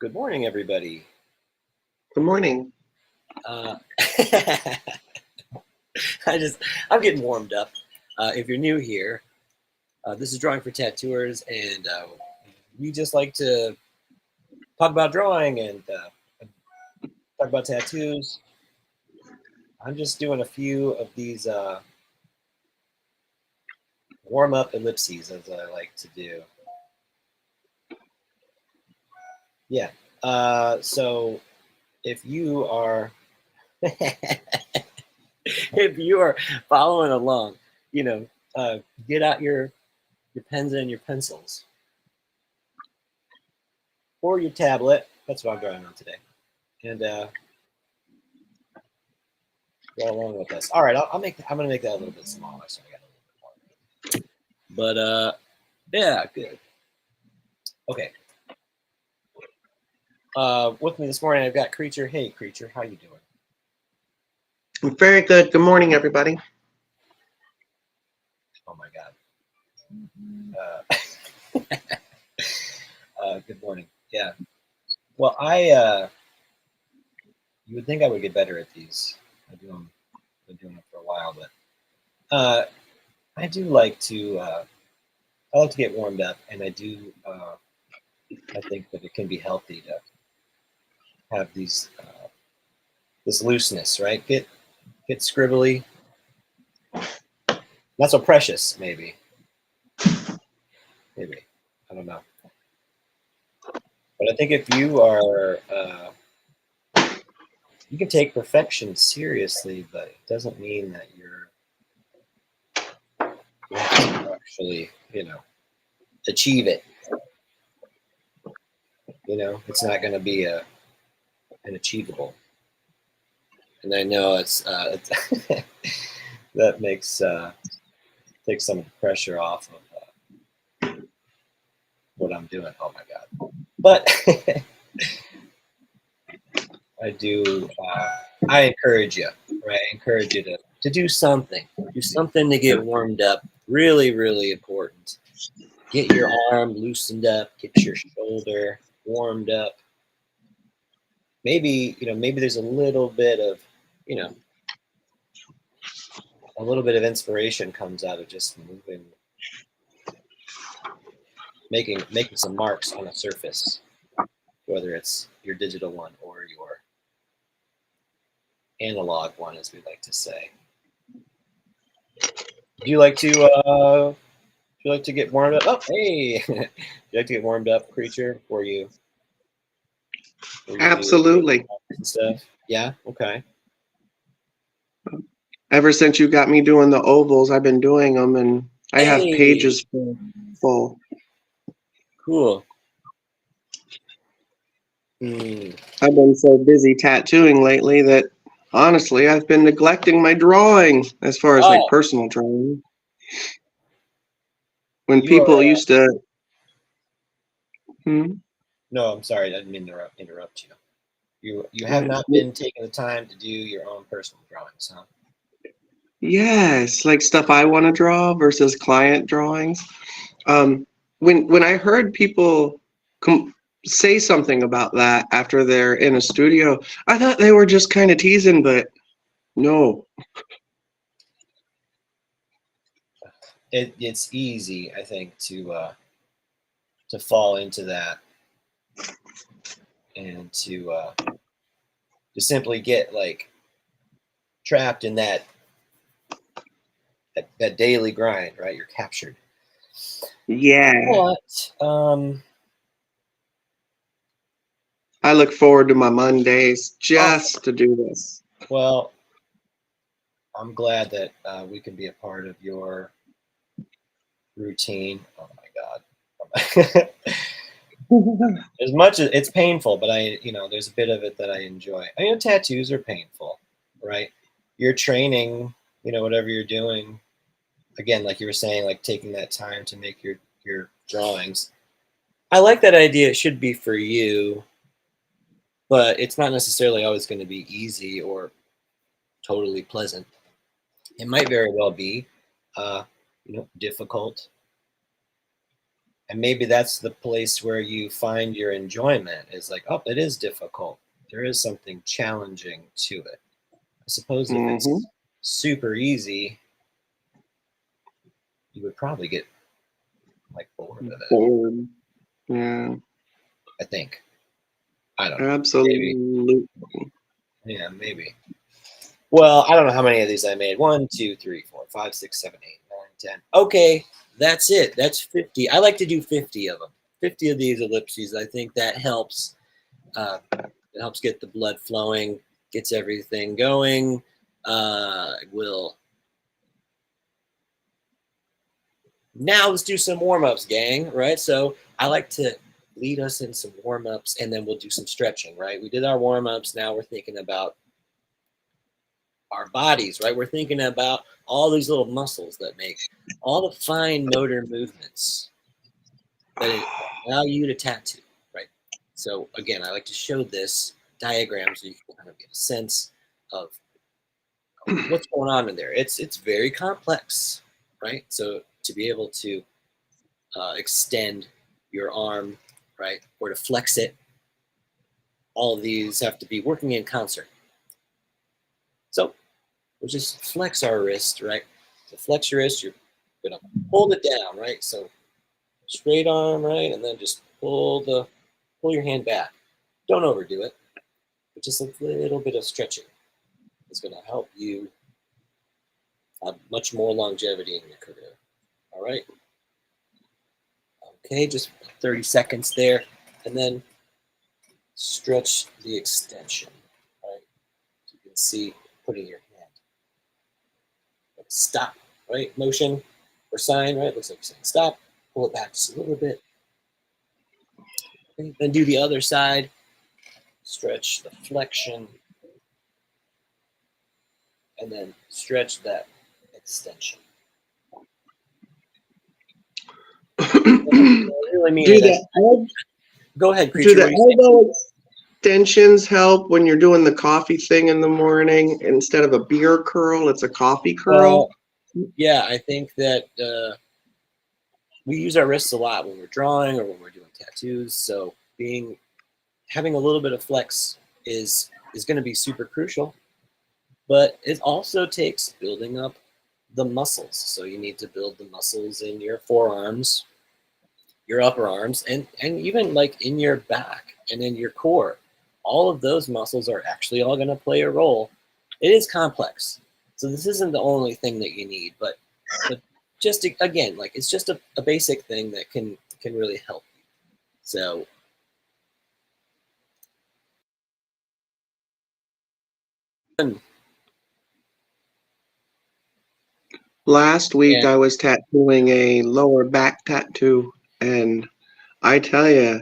Good morning, everybody. Good morning. Uh, I'm getting warmed up. If you're new here, this is Drawing for Tattooers, and we just like to talk about drawing and talk about tattoos. I'm just doing a few of these warm-up ellipses, as I like to do. Yeah. So if you are if you are following along, you know, get out your pens and your pencils, or your tablet. That's what I'm drawing on today, and go along with this. All right, I'm gonna make that a little bit smaller, so I got a little bit more. But yeah, good. Okay. With me this morning, I've got Creature. Hey, Creature, how you doing? Very good. Good morning, everybody. Oh my God. Good morning. Yeah. Well, you would think I would get better at these. I've been doing it for a while, but I do like to. I like to get warmed up, and I do. I think that it can be healthy to have these this looseness, right? Get scribbly, not so precious, maybe. I don't know. But I think if you are, you can take perfection seriously, but it doesn't mean that you have to actually, achieve it. It's not going to be an achievable. And I know it's that makes takes some of the pressure off of what I'm doing. Oh my God! But I do. I encourage you, right? I encourage you to do something. Do something to get warmed up. Really, really important. Get your arm loosened up. Get your shoulder warmed up. Maybe maybe there's a little bit of you know a little bit of inspiration comes out of just moving, making some marks on a surface, whether it's your digital one or your analog one, as we like to say. Do you like to get warmed up? Oh, hey! Do you like to get warmed up, Creature, before you do Absolutely. and stuff? Yeah. Okay. Ever since you got me doing the ovals, I've been doing them, and I have Hey, pages full. cool. Mm. I've been so busy tattooing lately that honestly, I've been neglecting my drawing as far as like Oh, personal drawing. When you are. people used to, hmm, No, I'm sorry. I didn't mean to interrupt you. You have what? not been taking the time to do your own personal drawings, huh? Yes, like stuff I want to draw versus client drawings. Um, when I heard people say something about that after they're in a studio, I thought they were just kind of teasing, but no. It's easy, I think, to fall into that and to simply get like trapped in that daily grind, right? You're captured. Yeah, But I look forward to my Mondays oh, just to do this. well, I'm glad that we can be a part of your routine. Oh my God. As much as it's painful, but there's a bit of it that I enjoy. Tattoos are painful, right? You're training, whatever you're doing. Again, like you were saying, like taking that time to make your drawings. I like that idea. It should be for you, but it's not necessarily always going to be easy or totally pleasant. It might very well be, difficult. And maybe that's the place where you find your enjoyment, is like, oh, it is difficult. There is something challenging to it. I suppose if Mm-hmm. it's super easy, you would probably get like bored of it. Bored. Yeah, I think. I don't know. Maybe. absolutely. Yeah, maybe. Well, I don't know how many of these I made. 1, 2, 3, 4, 5, 6, 7, 8, 9, 10. Okay, that's it. That's 50. I like to do 50 of them. 50 of these ellipses. I think that helps. It helps get the blood flowing, gets everything going. Will Now let's do some warm-ups, gang. Right. So I like to lead us in some warm-ups, and then we'll do some stretching. Right. We did our warm-ups. Now we're thinking about our bodies, right? We're thinking about all these little muscles that make all the fine motor movements that allow you to tattoo, right? So again, I like to show this diagram so you can kind of get a sense of what's going on in there. It's very complex, right? So to be able to extend your arm, right, or to flex it, all of these have to be working in concert. So we'll just flex our wrist, right? So flex your wrist, you're gonna hold it down, right? So straight arm, right? And then just pull your hand back. Don't overdo it, but just a little bit of stretching is gonna help you have much more longevity in your career. All right. Okay, just 30 seconds there, and then stretch the extension, right? So you can see putting your hand. Stop, right? Motion or sign, right? Looks like you're saying stop. Pull it back just a little bit. Okay, then do the other side. Stretch the flexion, and then stretch that extension. Really mean do it. the Go ahead, do creature. the What do you elbow extensions help when you're doing the coffee thing in the morning? Instead of a beer curl, it's a coffee curl. Well, yeah, I think that we use our wrists a lot when we're drawing or when we're doing tattoos. So having a little bit of flex is going to be super crucial. But it also takes building up the muscles. So you need to build the muscles in your forearms, your upper arms, and even like in your back and in your core. All of those muscles are actually all going to play a role. It is complex. So this isn't the only thing that you need, but just again, like it's just a basic thing that can really help you. So Last week and I was tattooing a lower back tattoo, and I tell you,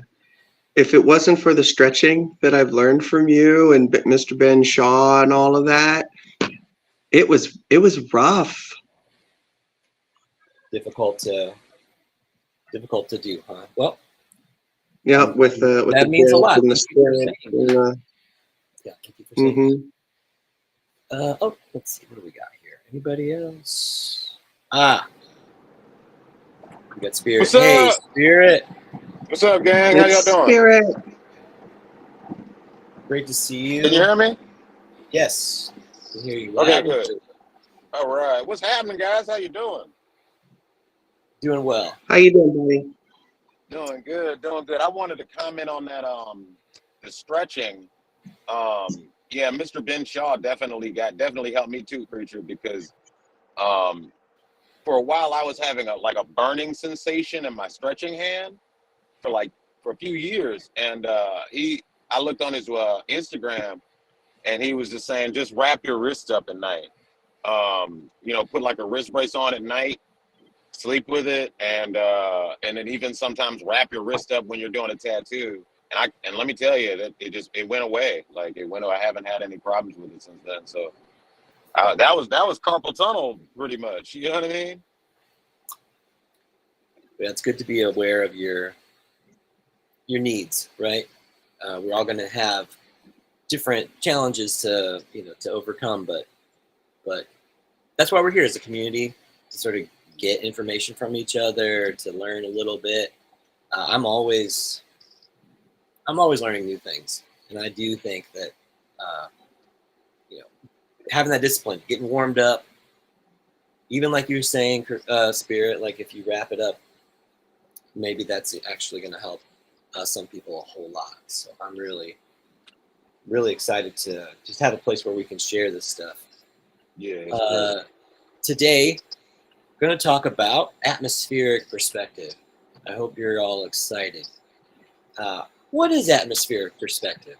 if it wasn't for the stretching that I've learned from you and Mr. Ben Shaw and all of that, it was rough. difficult to do, huh? Well, Yeah, with the that means a grip lot. and the Thank you for stretch saying and that. the Yeah, thank you for saying that. mm-hmm. Oh, let's see. What do we got here? Anybody else? Ah, we got Spirit. What's Hey, up? Spirit. What's up, gang? How y'all It's doing? spirit. Great to see Can you you. hear me? Yes, I can hear you Okay, loud and good. clear. All right. What's happening, guys? How you doing? Doing well. How you doing, buddy? Doing good, doing good. I wanted to comment on that the stretching. Yeah, Mr. Ben Shaw definitely helped me too, preacher, because um for a while I was having a burning sensation in my stretching hand for a few years, and I looked on his Instagram, and he was just saying, just wrap your wrists up at night. Put like a wrist brace on at night, sleep with it, and then even sometimes wrap your wrist up when you're doing a tattoo. And let me tell you that it went away. Like it went away. I haven't had any problems with it since then. So that was carpal tunnel pretty much. You know what I mean? Yeah, it's good to be aware of your needs, right? We're all going to have different challenges to overcome, but that's why we're here as a community, to sort of get information from each other, to learn a little bit. I'm always learning new things, and I do think that uh, you know, having that discipline, getting warmed up, even like you were saying, Spirit, like if you wrap it up, maybe that's actually going to help some people a whole lot. So I'm really excited to just have a place where we can share this stuff. Yeah. Today, we're going to talk about atmospheric perspective. I hope you're all excited. What is atmospheric perspective?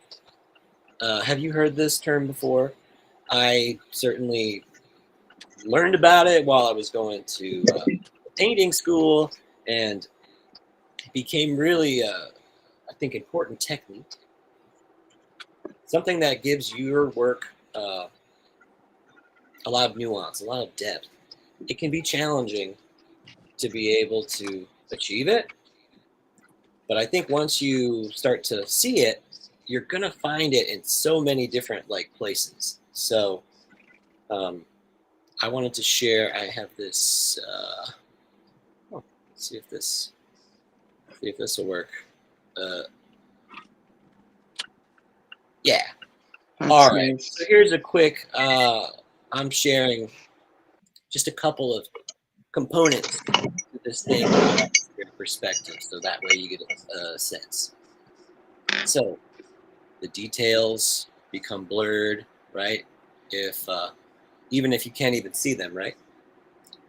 Have you heard this term before? I certainly learned about it while I was going to painting school, and it became really, I think, important technique. Something that gives your work a lot of nuance, a lot of depth. It can be challenging to be able to achieve it, but I think once you start to see it, you're gonna find it in so many different places. So I wanted to share. I have this. Let's see if this will work. Yeah. That's All right. nice. So here's a quick. I'm sharing just a couple of components to this thing from your perspective, so that way you get a sense. So the details become blurred, right? If even if you can't even see them, right?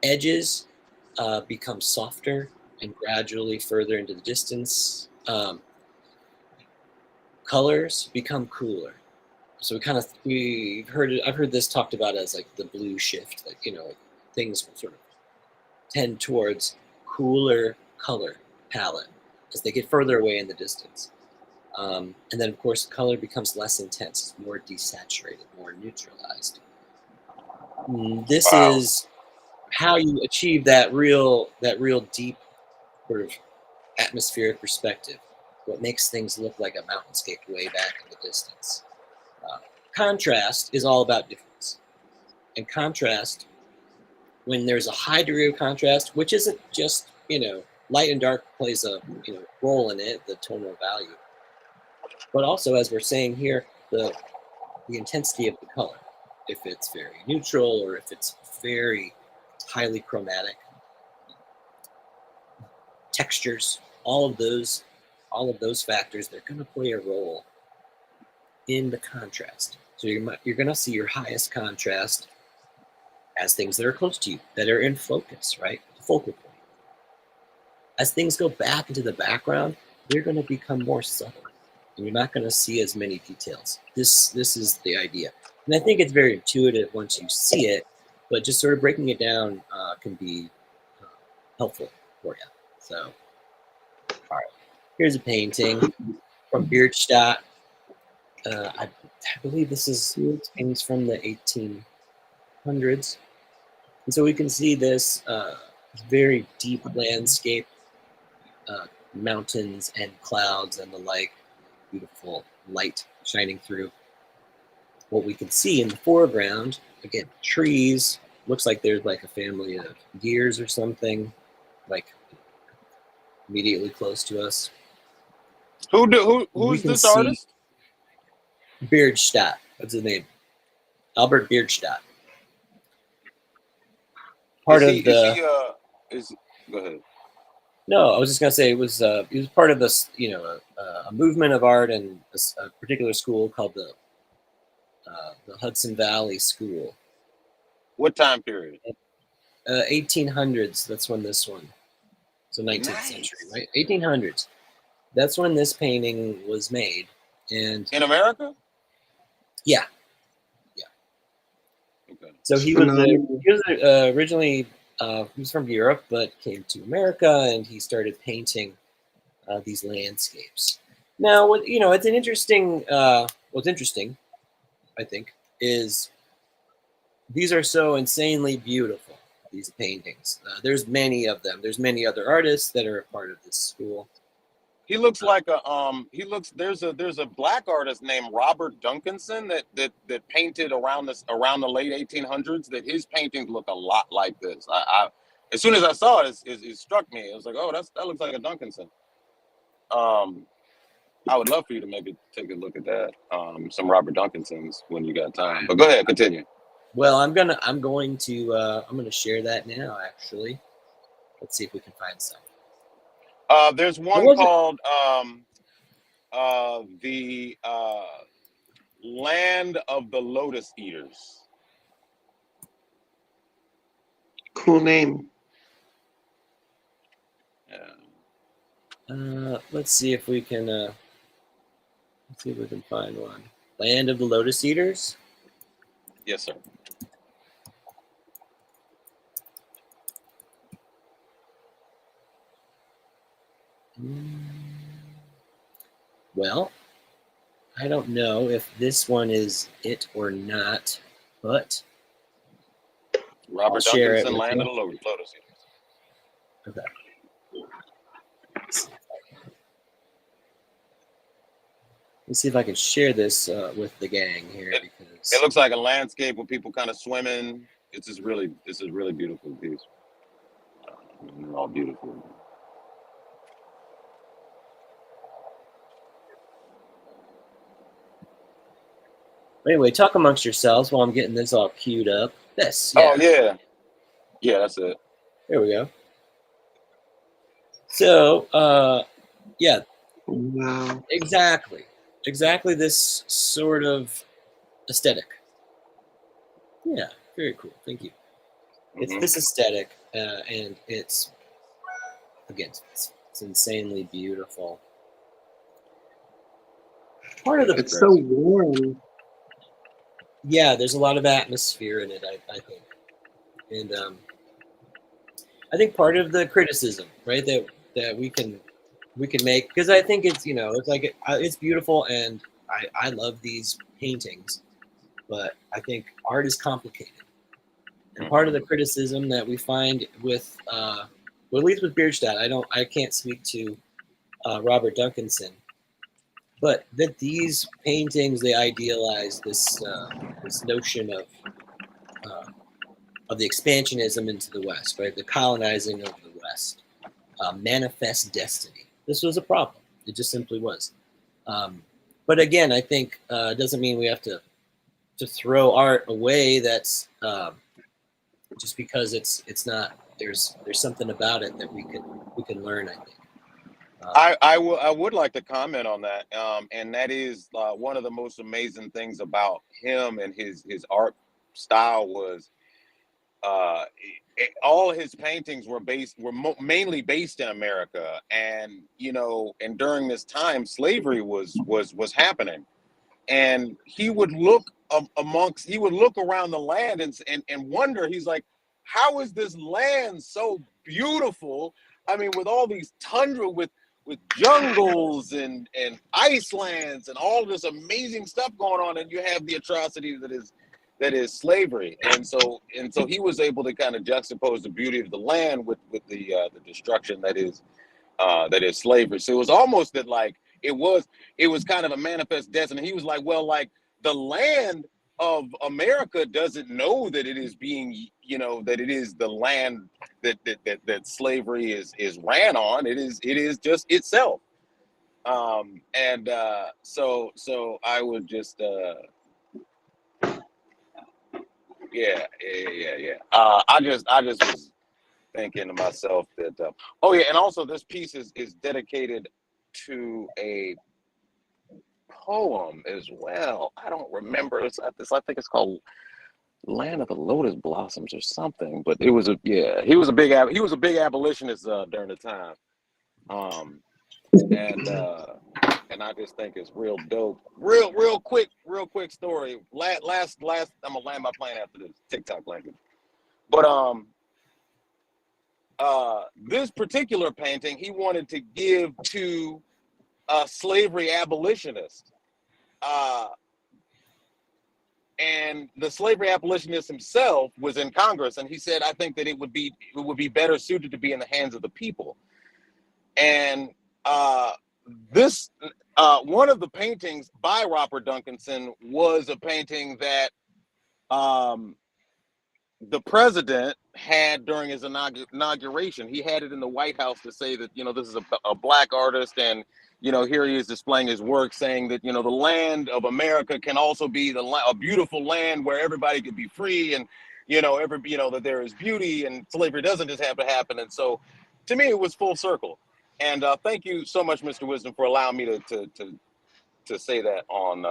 Edges become softer and gradually further into the distance. Colors become cooler. So I've heard this talked about as like the blue shift, like like things sort of tend towards cooler color palette as they get further away in the distance. And then of course the color becomes less intense, more desaturated, more neutralized. This Wow. is how you achieve that real deep sort of atmospheric perspective. What makes things look like a mountainscape way back in the distance. Uh, Contrast is all about difference. And contrast, when there's a high degree of contrast, which isn't just, light and dark plays a role in it, the tonal value, but also, as we're saying here, the intensity of the color. If it's very neutral or if it's very highly chromatic, textures, all of those factors, they're going to play a role in the contrast. So you're going to see your highest contrast as things that are close to you, that are in focus, right? The focal point. As things go back into the background, they're going to become more subtle, and you're not going to see as many details. This is the idea, and I think it's very intuitive once you see it, but just sort of breaking it down can be helpful for you. So, all right, here's a painting from Bierstadt. I believe this is paintings from the 1800s. And so we can see this very deep landscape, mountains and clouds and the like, beautiful light shining through. What we can see in the foreground, again, trees, looks like there's like a family of deers or something, like immediately close to us. Who's this artist? Bierstadt, that's his name. Albert Bierstadt. Go ahead. No, I was just gonna say he was part of this, a movement of art and a particular school called the Hudson Valley School. What time period? 1800s. That's when this one. So 19th century, right? 1800s. That's when this painting was made, and in America. Yeah. Okay. So he was originally he was from Europe, but came to America, and he started painting these landscapes. Now, it's an interesting. What's interesting, I think, is these are so insanely beautiful. These paintings. There's many of them. There's many other artists that are a part of this school. He looks like there's a black artist named Robert Duncanson that painted around the late 1800s, that his paintings look a lot like this. I as soon as I saw it, it struck me. It was like, oh, that looks like a Duncanson. I would love for you to maybe take a look at that. Some Robert Duncansons when you got time. But go ahead, continue. Well, I'm going to share that now, actually. Let's see if we can find some. There's one called the Land of the Lotus Eaters. Cool name. Yeah. Let's see if we can find one. Land of the Lotus Eaters. Yes, sir. Well, I don't know if this one is it or not, but Robert I'll share it Duncanson, with Land you. of the Lotus Eaters. Okay. Let's see if I can share this with the gang here, because It looks like a landscape with people kind of swimming. It's just really beautiful piece. They're all beautiful. Anyway, talk amongst yourselves while I'm getting this all queued up. This, Oh yeah, that's it. There we go. So, yeah, Wow. exactly this sort of aesthetic. Yeah, very cool. Thank you. It's this aesthetic, and it's insanely beautiful. Part of the It's so warm. Yeah, there's a lot of atmosphere in it, I think, and I think part of the criticism, right, that we can make, because I think it's it's like it's beautiful, and I love these paintings, but I think art is complicated. And part of the criticism that we find with, well, at least with Bierstadt, I can't speak to Robert Duncanson, but that these paintings, they idealize this notion of the expansionism into the West, right? The colonizing of the West, manifest destiny. This was a problem. It just simply was. But again, I think it doesn't mean we have to throw art away. That's just because it's not. There's something about it that we can learn, I think. I would like to comment on that, and that is one of the most amazing things about him and his art style was all his paintings were mainly based in America, and and during this time slavery was happening, and he would look around the land and wonder. He's like, how is this land so beautiful? I mean, with all these tundra, with jungles and icelands and all this amazing stuff going on, and you have the atrocity that is slavery. And so he was able to kind of juxtapose the beauty of the land with the destruction that is slavery. So it was almost that, like, it was kind of a manifest destiny. He was like, well, like, the land of America doesn't know that it is being, that it is the land that slavery is ran on. It is just itself. So I would just yeah. I just was thinking to myself that oh yeah, and also this piece is dedicated to a poem as well. I don't remember. I think it's called Land of the Lotus Blossoms or something. But it was he was a big abolitionist during the time. And I just think it's real dope. Real quick story. Last I'm gonna land my plane after this TikTok language. But this particular painting he wanted to give to a slavery abolitionist. And the slavery abolitionist himself was in Congress, and he said, I think that it would be better suited to be in the hands of the people. And this one of the paintings by Robert Duncanson was a painting that the president had during his inauguration. He had it in the White House to say that, this is a black artist, and here he is displaying his work, saying that the land of America can also be a beautiful land where everybody could be free, and that there is beauty, and slavery doesn't just have to happen. And so, to me, it was full circle. And thank you so much, Mr. Wisdom, for allowing me to say that on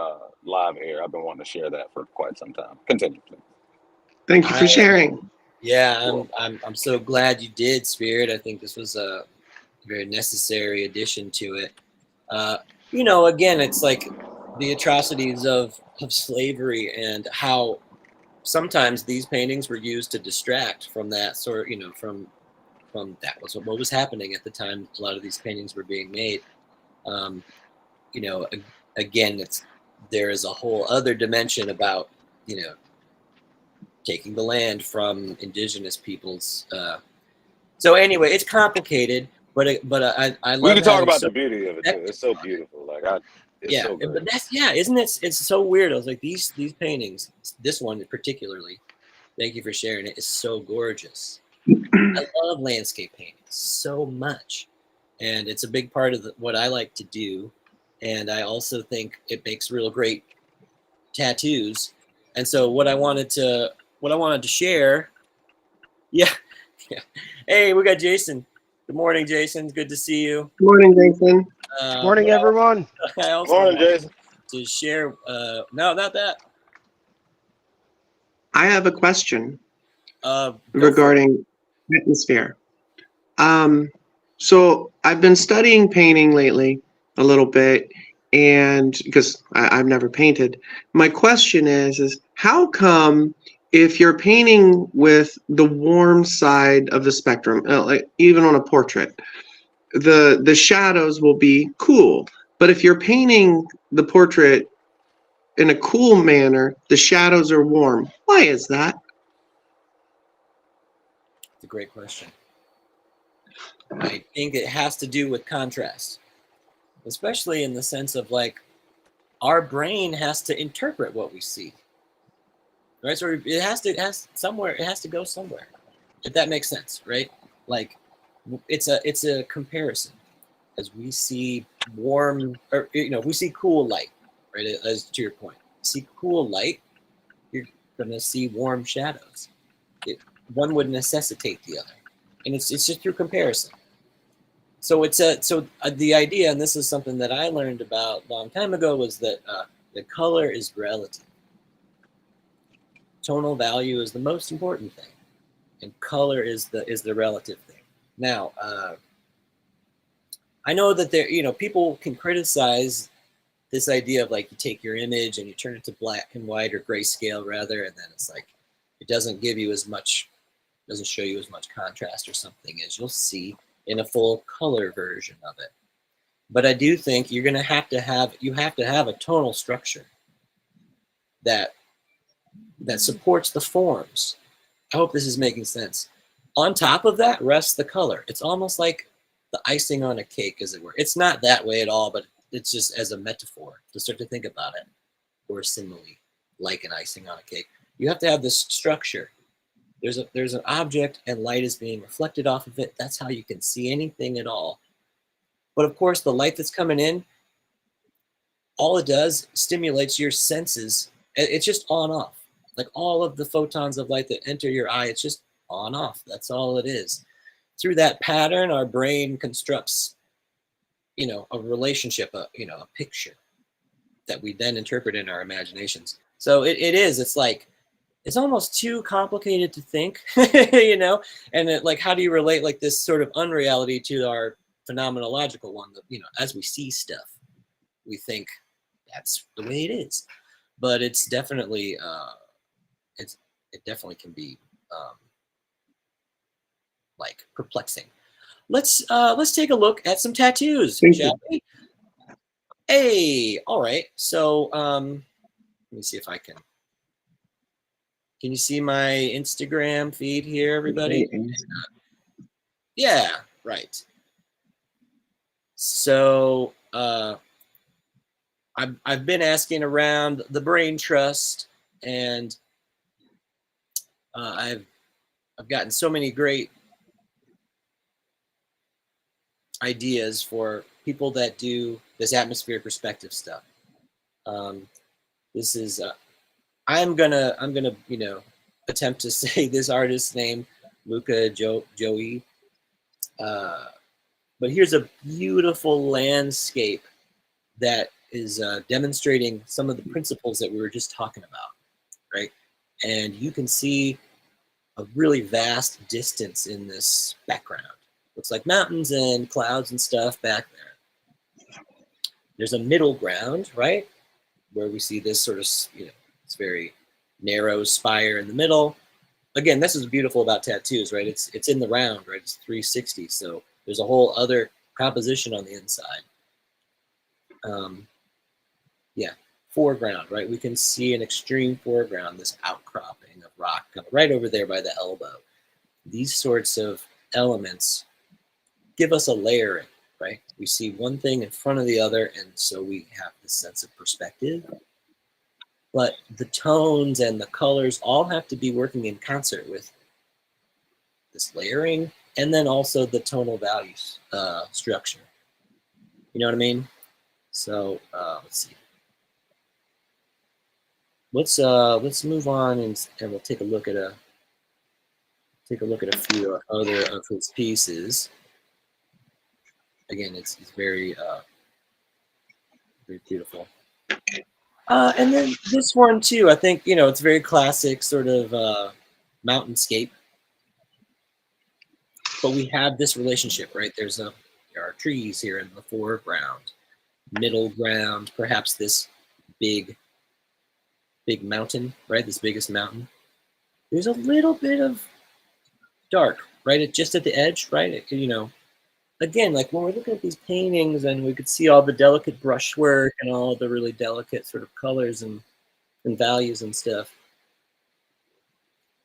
live air. I've been wanting to share that for quite some time. Continue, please. Thank you for sharing. Yeah, I'm so glad you did, Spirit. I think this was a very necessary addition to it. Again, it's like the atrocities of slavery and how sometimes these paintings were used to distract from that sort, from that was what was happening at the time a lot of these paintings were being made. Um, again, there is a whole other dimension about, taking the land from indigenous peoples. So anyway, it's complicated, but I We love can how talk you about so the beauty of it too. It's so beautiful. It's yeah, so great. but isn't it? It's so weird. I was like, these paintings, this one particularly. Thank you for sharing it. It's so gorgeous. I love landscape painting so much, and it's a big part of what I like to do. And I also think it makes real great tattoos. And so what I wanted to share, yeah, yeah. Hey, we got Jason. Good morning, Jason. Good to see you. Good morning, Jason. Morning, everyone. I also Morning, wanted Jason. to share. No, not that. I have a question Go regarding atmosphere. So I've been studying painting lately a little bit, and because I've never painted, my question is how come if you're painting with the warm side of the spectrum, like even on a portrait, the shadows will be cool, but if you're painting the portrait in a cool manner, the shadows are warm. Why is that? It's a great question. I think it has to do with contrast, especially in the sense of like our brain has to interpret what we see, right? So it has to go somewhere, if that makes sense, right? Like it's a comparison as we see warm, or we see cool light, right? As to your point, see cool light, you're gonna see warm shadows. One would necessitate the other, and it's just through comparison. So the idea, and this is something that I learned about a long time ago, was that the color is relative. Tonal value is the most important thing, and color is the relative thing. Now, I know that people can criticize this idea of like you take your image and you turn it to black and white or grayscale rather, and then it's like it doesn't give you as much, doesn't show you as much contrast or something as you'll see in a full color version of it. But I do think you're going to have to have a tonal structure that supports the forms. I hope this is making sense. On top of that rests the color. It's almost like the icing on a cake, as it were. It's not that way at all, but it's just as a metaphor to start to think about it, or simile, like an icing on a cake. You have to have this structure. There's an object and light is being reflected off of it. That's how you can see anything at all. But of course, the light that's coming in, all it does stimulates your senses. It's just on off. Like all of the photons of light that enter your eye, it's just on off. That's all it is. Through that pattern, our brain constructs, a relationship, a picture that we then interpret in our imaginations. So it's like, it's almost too complicated to think, and like, how do you relate like this sort of unreality to our phenomenological one that, as we see stuff, we think that's the way it is, but it's definitely, it definitely can be like perplexing. Let's take a look at some tattoos, shall we? Hey, all right. So let me see if I can. Can you see my Instagram feed here, everybody? Yeah, right. So I've been asking around the Brain Trust, and I've I've gotten so many great ideas for people that do this atmospheric perspective stuff. Um, this is I'm gonna attempt to say this artist's name, Luca Joey. Uh, but here's a beautiful landscape that is demonstrating some of the principles that we were just talking about, right? And you can see a really vast distance in this background. Looks like mountains and clouds and stuff back there. There's a middle ground, right? Where we see this sort of, it's very narrow spire in the middle. Again, this is beautiful about tattoos, right? It's in the round, right? It's 360, so there's a whole other composition on the inside. Yeah, foreground, right? We can see an extreme foreground, this outcropping of rock right over there by the elbow. These sorts of elements give us a layering, right? We see one thing in front of the other, and so we have this sense of perspective. But the tones and the colors all have to be working in concert with this layering, and then also the tonal values structure. You know what I mean? So let's see. Let's move on and we'll take a look at a few other of his pieces. Again, it's very very beautiful. And then this one too, I think it's very classic sort of mountainscape. But we have this relationship, right? There are trees here in the foreground, middle ground, perhaps this big mountain, right? This biggest mountain. There's a little bit of dark, right? Just at the edge, right? Again, like when we're looking at these paintings and we could see all the delicate brushwork and all the really delicate sort of colors and values and stuff,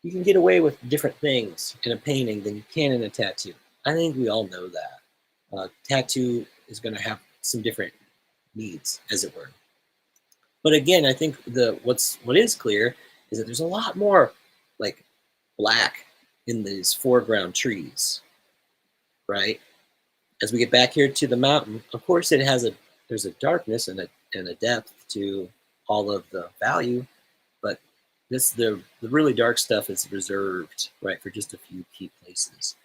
you can get away with different things in a painting than you can in a tattoo. I think we all know that. Tattoo is going to have some different needs, as it were. But again, I think what is clear is that there's a lot more like black in these foreground trees, right? As we get back here to the mountain, of course, there's a darkness and a depth to all of the value, but the really dark stuff is reserved, right, for just a few key places.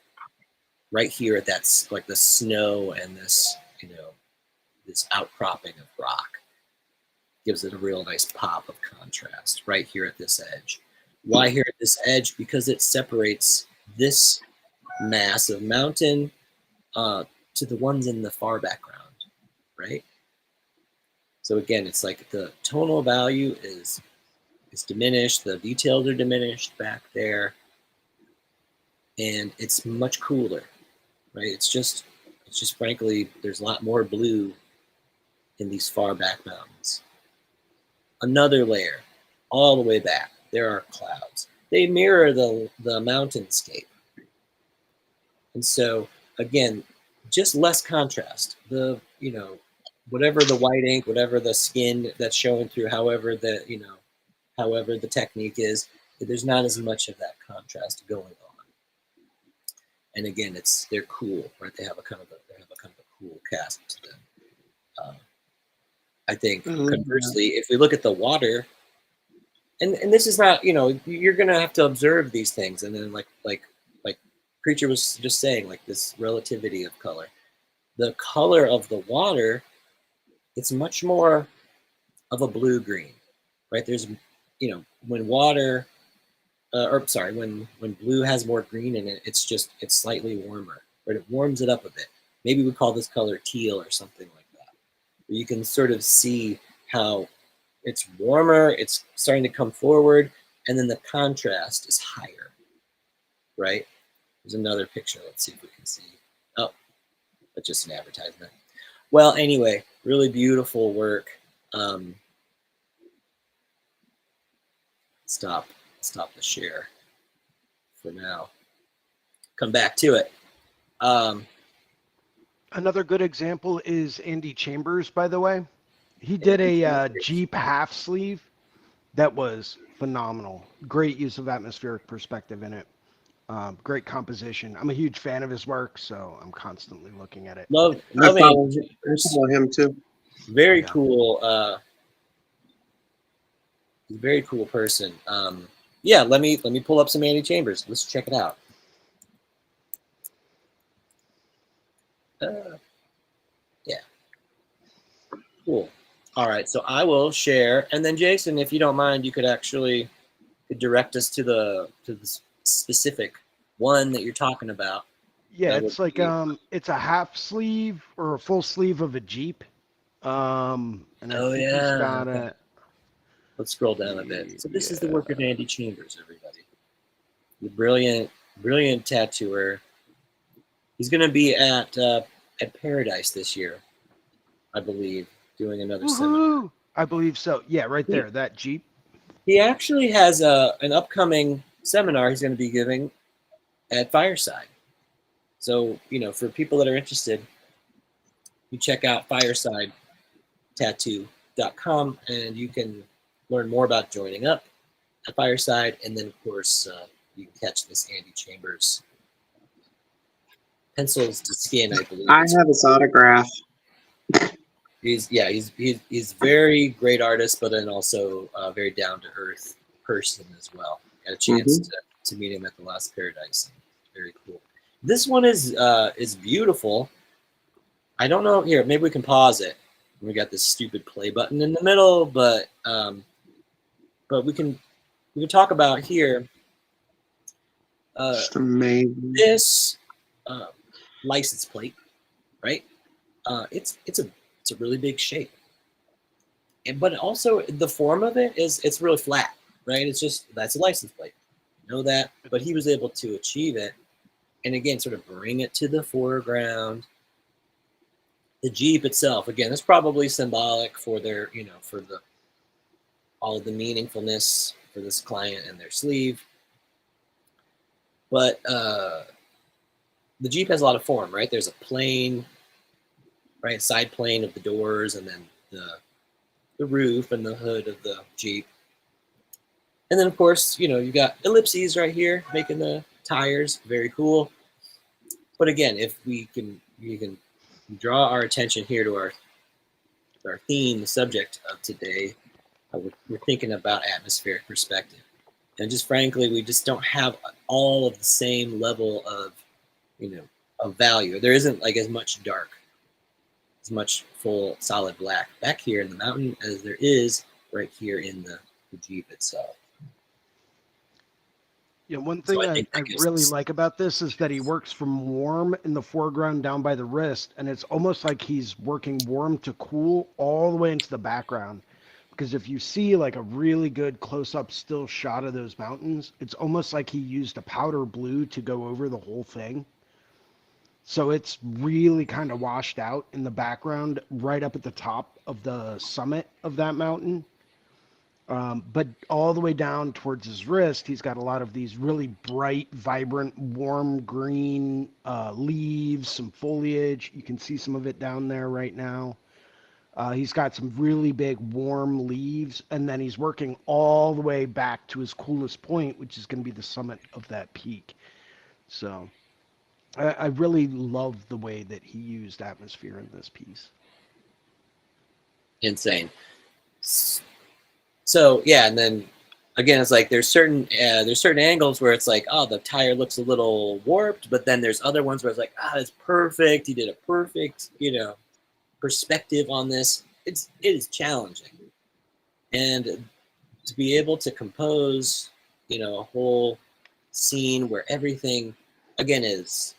Right here at that, like the snow and this this outcropping of rock gives it a real nice pop of contrast right here at this edge. Why here at this edge? Because it separates this massive mountain to the ones in the far background, right? So again, it's like the tonal value is diminished, the details are diminished back there, and it's much cooler, right? It's just frankly, there's a lot more blue in these far back mountains. Another layer, all the way back, there are clouds. They mirror the mountainscape. And so again, just less contrast. Whatever the white ink, whatever the skin that's showing through, however the technique is, there's not as much of that contrast going on. And again, they're cool, right? They have a kind of a cool cast to them. I think conversely, if we look at the water, and this is not, you're gonna have to observe these things, and then like Preacher was just saying, like this relativity of color. The color of the water, it's much more of a blue-green, right? There's, when water, when blue has more green in it, it's slightly warmer, right? It warms it up a bit. Maybe we call this color teal or something like that. You can sort of see how it's warmer, it's starting to come forward, and then the contrast is higher, right? There's another picture. Let's see if we can see. Oh, that's just an advertisement. Well, anyway, really beautiful work. Stop the share for now. Come back to it. Another good example is Andy Chambers, by the way. He did a Jeep half sleeve that was phenomenal. Great use of atmospheric perspective in it. Great composition. I'm a huge fan of his work, so I'm constantly looking at it. I Love Andy follow him. I Chambers. follow him too. Very Yeah. cool. Very cool person. Yeah, let me pull up some Andy Chambers. Let's check it out. Yeah, cool. All right, so I will share, and then Jason, if you don't mind, you could actually direct us to the specific one that you're talking about. Yeah, That would it's like be, it's a half sleeve or a full sleeve of a Jeep. And I oh think he's yeah. got Okay. a Let's scroll down a bit. So this is the yeah. work of Andy Chambers, everybody. The brilliant tattooer. He's going to be at Paradise this year, I believe, doing another seminar. Woohoo! I believe so. Yeah, right He, there, that Jeep. he actually has an upcoming seminar he's going to be giving at Fireside. So, for people that are interested, you check out firesidetattoo.com and you can learn more about joining up at Fireside. And then, of course, you can catch this Andy Chambers Pencils to Skin, I believe. I have his autograph. He's very great artist, but then also a very down to earth person as well. Got a chance to meet him at the last Paradise. Very cool. This one is beautiful. I don't know. Here, maybe we can pause it. We got this stupid play button in the middle, but we can talk about here. Just amazing. This license plate, right? It's a really big shape. But also the form of it it's really flat, right? That's a license plate. You know that, but he was able to achieve it, and again, sort of bring it to the foreground. The Jeep itself, again, is probably symbolic for their, for all of the meaningfulness for this client and their sleeve. But the Jeep has a lot of form, right? There's a plane, right? Side plane of the doors, and then the roof and the hood of the Jeep. And then, of course, you got ellipses right here making the tires. Very cool. But again, if we can draw our attention here to our theme, the subject of today, we're thinking about atmospheric perspective. And just frankly, we just don't have all of the same level of, of value. There isn't like as much dark, as much full solid black back here in the mountain as there is right here in the Jeep itself. Yeah, one So thing I I think that gives really us, like about this is that he works from warm in the foreground down by the wrist, and it's almost like he's working warm to cool all the way into the background. Because if you see like a really good close-up still shot of those mountains, it's almost like he used a powder blue to go over the whole thing. So it's really kind of washed out in the background, right up at the top of the summit of that mountain. But all the way down towards his wrist, he's got a lot of these really bright, vibrant, warm green leaves, some foliage. You can see some of it down there right now. He's got some really big, warm leaves, and then he's working all the way back to his coolest point, which is going to be the summit of that peak. So I really love the way that he used atmosphere in this piece. insane. So yeah, and then again, it's like there's certain angles where it's like, oh, the tire looks a little warped, but then there's other ones where it's like, it's perfect. He did a perfect, perspective on this. It is challenging, and to be able to compose, a whole scene where everything, again, It's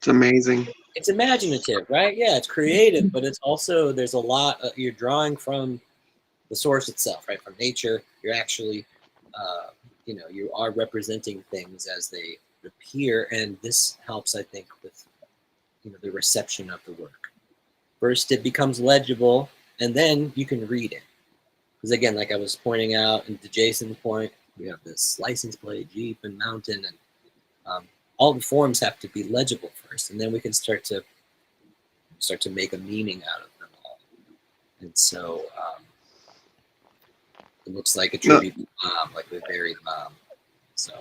amazing. it's imaginative, right? Yeah, it's creative, but it's also there's a lot. You're drawing from the source itself, right? From nature. You're actually, you are representing things as they appear, and this helps, I think, with the reception of the work. First, it becomes legible, and then you can read it. Because again, like I was pointing out, and to Jason's point, we have this license plate, Jeep, and mountain, and all the forms have to be legible first, and then we can start to make a meaning out of them all. And so it looks like a tribute to mom, like we buried mom. So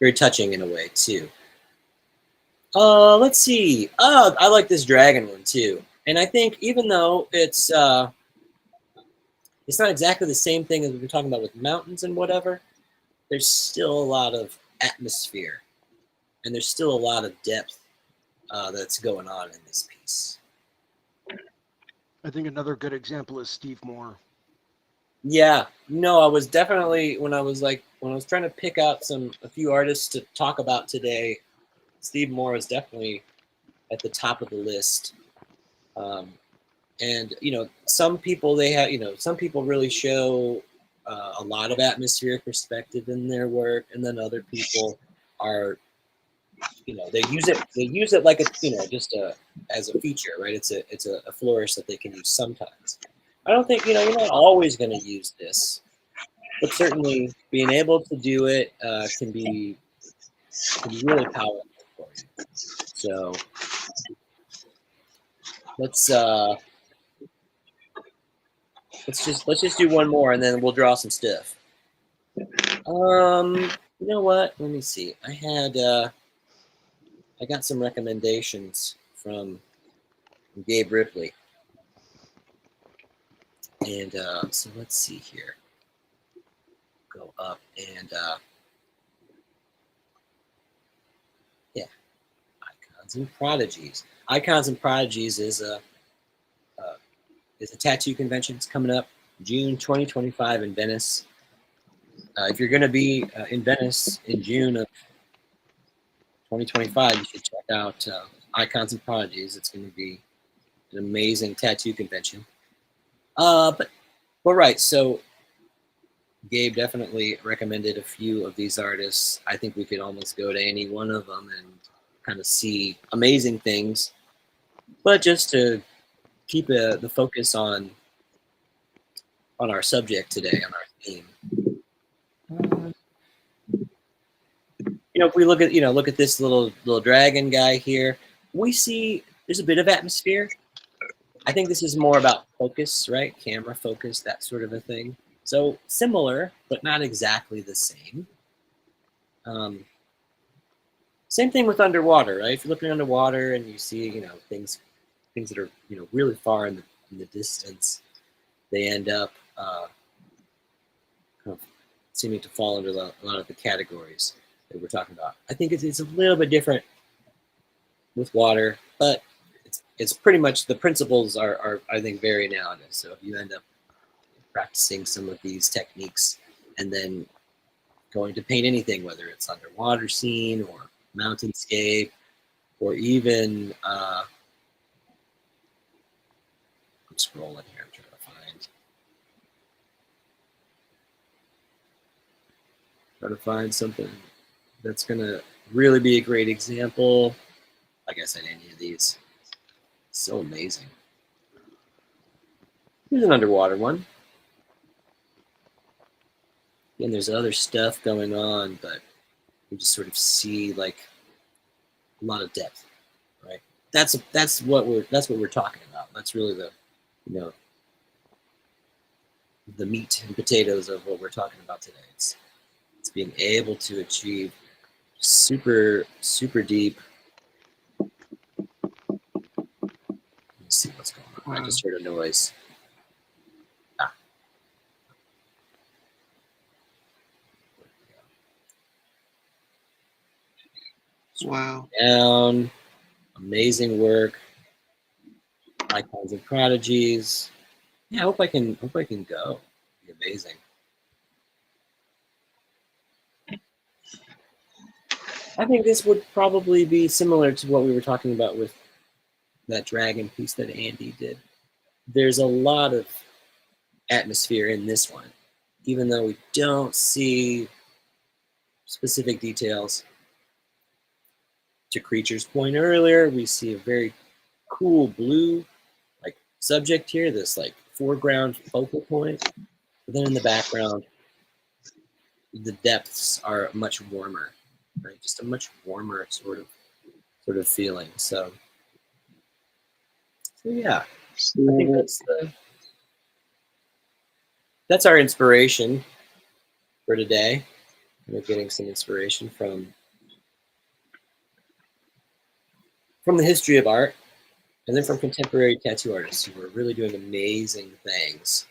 very touching in a way too. Let's see. I like this dragon one too. And I think even though it's not exactly the same thing as we were talking about with mountains and whatever, there's still a lot of atmosphere and there's still a lot of depth that's going on in this piece. I think another good example is Steve Moore. Yeah, no, I was definitely when I was trying to pick out a few artists to talk about today, Steve Moore is definitely at the top of the list. And some people some people really show a lot of atmospheric perspective in their work, and then other people are they use it like just as a feature, right? It's a flourish that they can use sometimes. I don't think you're not always going to use this, but certainly being able to do it can be really powerful for you. So let's just do one more and then we'll draw some stuff. You know what? Let me see. I got some recommendations from Gabe Ripley. And so let's see here. Go up and yeah, Icons and Prodigies. Icons and Prodigies is a tattoo convention. It's coming up June 2025 in Venice. If you're going to be in Venice in June of 2025, you should check out Icons and Prodigies. It's going to be an amazing tattoo convention. But right, so Gabe definitely recommended a few of these artists. I think we could almost go to any one of them and kind of see amazing things. But just to keep the focus on our subject today, on our theme. If we look at this little dragon guy here, we see there's a bit of atmosphere. I think this is more about focus, right? Camera focus, that sort of a thing. So similar, but not exactly the same. Same thing with underwater, right? If you're looking underwater and you see, things that are, really far in the distance, they end up kind of seeming to fall under a lot of the categories that we're talking about. I think it's a little bit different with water, but it's pretty much the principles are I think very analogous. So if you end up practicing some of these techniques and then going to paint anything, whether it's underwater scene or mountainscape or even I'm scrolling here, I'm trying to find something that's gonna really be a great example. Like I said, any of these, so amazing. Here's an underwater one. And there's other stuff going on, but you just sort of see like a lot of depth, right? That's what we're talking about. That's really the the meat and potatoes of what we're talking about today. It's being able to achieve super deep. Let's see what's going on. I just heard a noise. Wow. Down. Amazing work. Icons and Prodigies. Yeah, I hope I can go. It'd be amazing. I think this would probably be similar to what we were talking about with that dragon piece that Andy did. There's a lot of atmosphere in this one, even though we don't see specific details. To Creature's point earlier, we see a very cool blue subject here, this foreground focal point. But then in the background, the depths are much warmer, right? Just a much warmer sort of feeling. So yeah, I think that's our inspiration for today. getting some inspiration from the history of art, and then from contemporary tattoo artists who are really doing amazing things.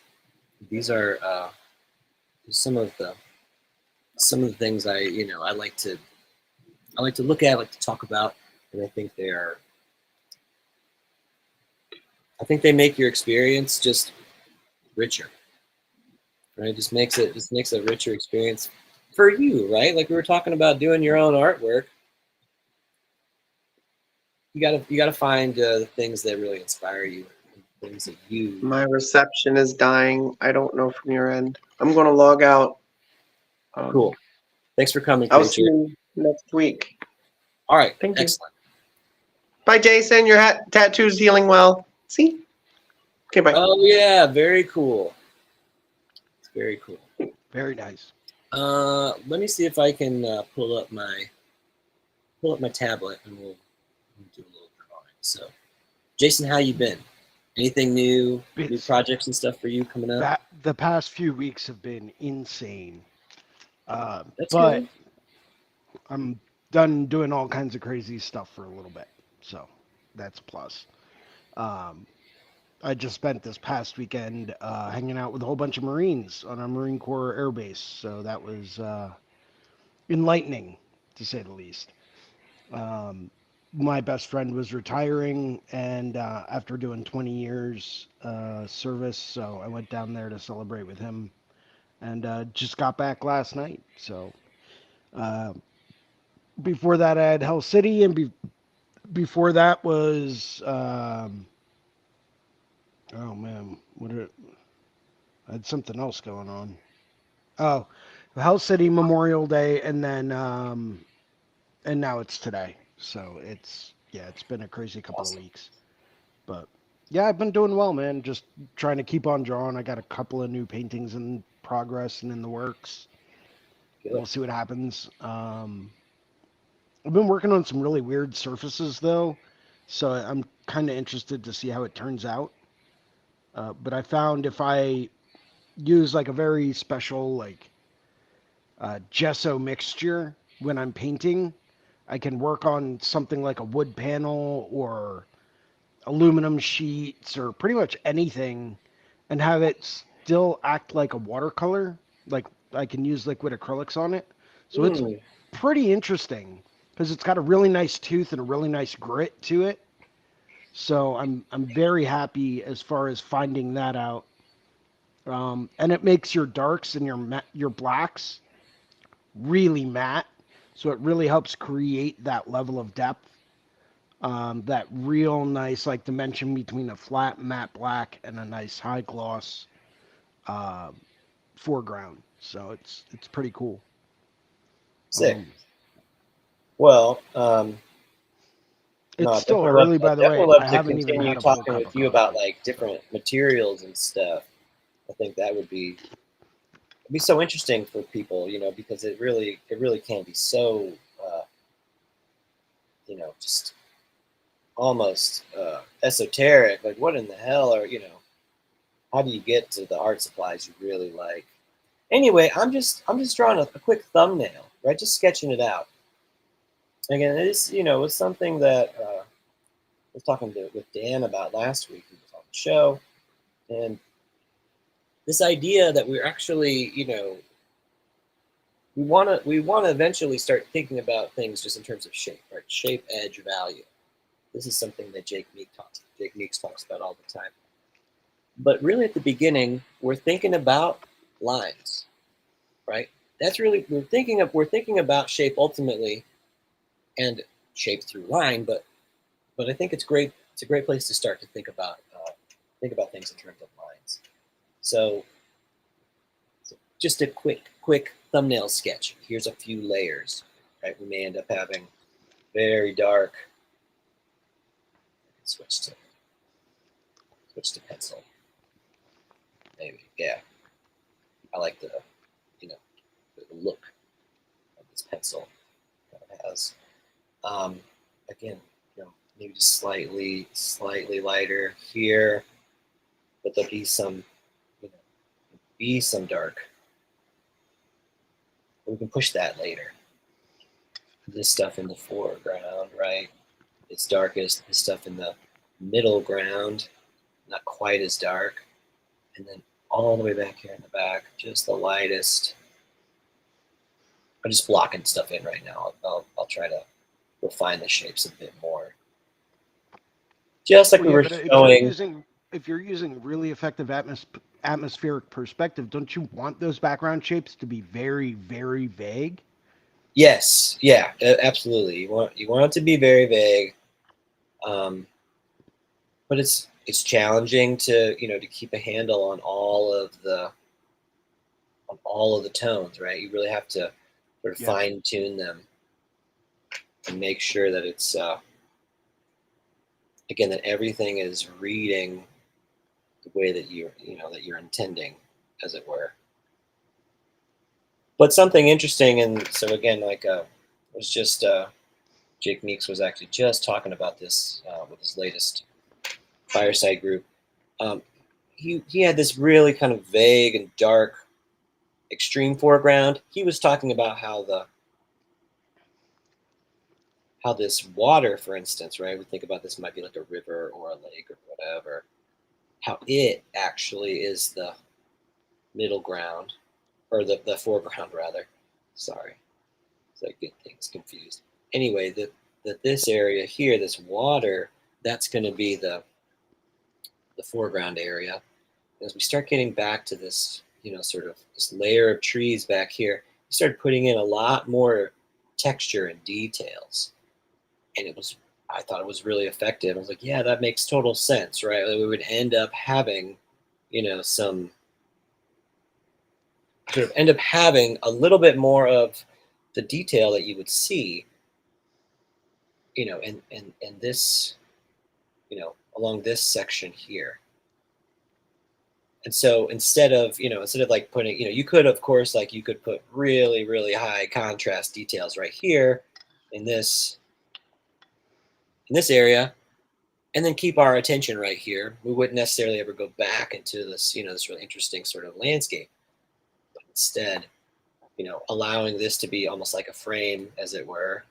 These are some of the things I like to look at, I like to talk about, and I think they make your experience just richer, right? It just makes a richer experience for you, right? Like we were talking about doing your own artwork. You gotta find the things that really inspire you, things that you. My reception is dying. I don't know from your end. I'm going to log out. Cool. Thanks for coming, I'll see Preacher. you next week. All right. Thank you. Excellent. Bye, Jason. Your tattoo's healing well. See? Okay, bye. Oh yeah, very cool. It's very cool. Very nice. Let me see if I can pull up my tablet, and we'll do a little drawing. So, Jason, how you been? Anything new? New It's- projects and stuff for you coming up? The past few weeks have been insane. That's But good. I'm done doing all kinds of crazy stuff for a little bit. So that's a plus. Um, I just spent this past weekend hanging out with a whole bunch of Marines on our Marine Corps Air Base. So that was enlightening, to say the least. My best friend was retiring, and after doing 20 years service, so I went down there to celebrate with him, and just got back last night. So uh, before that, I had Hell City, and before that was oh man, I had something else going on. Oh, Hell City Memorial Day, and now it's today. So it's been a crazy couple of Awesome. weeks. But yeah, I've been doing well, man. Just trying to keep on drawing. I got a couple of new paintings in progress and in the works. Good. We'll see what happens. I've been working on some really weird surfaces though, so I'm kind of interested to see how it turns out. But I found if I use like a very special like gesso mixture when I'm painting, I can work on something like a wood panel or aluminum sheets or pretty much anything and have it still act like a watercolor. Like I can use liquid acrylics on it. So it's Mm, pretty interesting because it's got a really nice tooth and a really nice grit to it. So I'm very happy as far as finding that out. And it makes your darks and your blacks really matte. So it really helps create that level of depth. That real nice like dimension between a flat matte black and a nice high gloss uh, foreground. So it's pretty cool. sick. Um, Well, no, it's I still definitely love. early, I by the definitely way. love I to haven't even continue had a full talking cup with of you about coffee. like So different materials and stuff. I think that would be so interesting for people, because it really can be so, just almost esoteric. Like, what in the hell how do you get to the art supplies you really like? Anyway, I'm just drawing a quick thumbnail, right? Just sketching it out. Again, it's something that I was talking with Dan about last week. He was on the show, and this idea that we're actually, we want to eventually start thinking about things just in terms of shape, right? Shape, edge, value. This is something that Jake Meeks talks about all the time. But really, at the beginning, we're thinking about lines, right? That's really we're thinking about shape ultimately, and shape through line. But I think it's great. It's a great place to start to think about things in terms of lines. So just a quick thumbnail sketch. Here's a few layers, right? We may end up having very dark. Switch to pencil. Maybe, yeah. I like you know, the look of this pencil that it has. Um, Again, maybe just slightly lighter here, but there'll be some, you know, dark. We can push that later. This stuff in the foreground, right? It's darkest. This stuff in the middle ground, not quite as dark. And then all the way back here in the back, just the lightest. I'm just blocking stuff in right now. I'll try to refine the shapes a bit more. Just like Well, we yeah, were but showing. if you're using really effective atmospheric perspective, don't you want those background shapes to be very, very vague? Yes, yeah, absolutely. You want it to be very vague, but it's challenging to to keep a handle on all of the tones, right? You really have to sort of Yeah. fine tune them and make sure that it's again that everything is reading the way that you're intending, as it were. But something interesting, and so again, like was just Jake Meeks was actually just talking about this with his latest fireside group. Um, he had this really kind of vague and dark extreme foreground. He was talking about how this water, for instance, right? We think about this might be like a river or a lake or whatever. How it actually is the middle ground, or the foreground rather. Sorry, so I get things confused. Anyway, that this area here, this water, that's going to be the foreground area. As we start getting back to this, sort of this layer of trees back here, we started putting in a lot more texture and details. And I thought it was really effective. I was like, yeah, that makes total sense, right? Like we would end up having, some sort of end up having a little bit more of the detail that you would see, in this, along this section here. And so instead of like putting, you could, of course, like you could put really, really high contrast details right here in this area, and then keep our attention right here. We wouldn't necessarily ever go back into this, this really interesting sort of landscape. But instead, allowing this to be almost like a frame, as it were,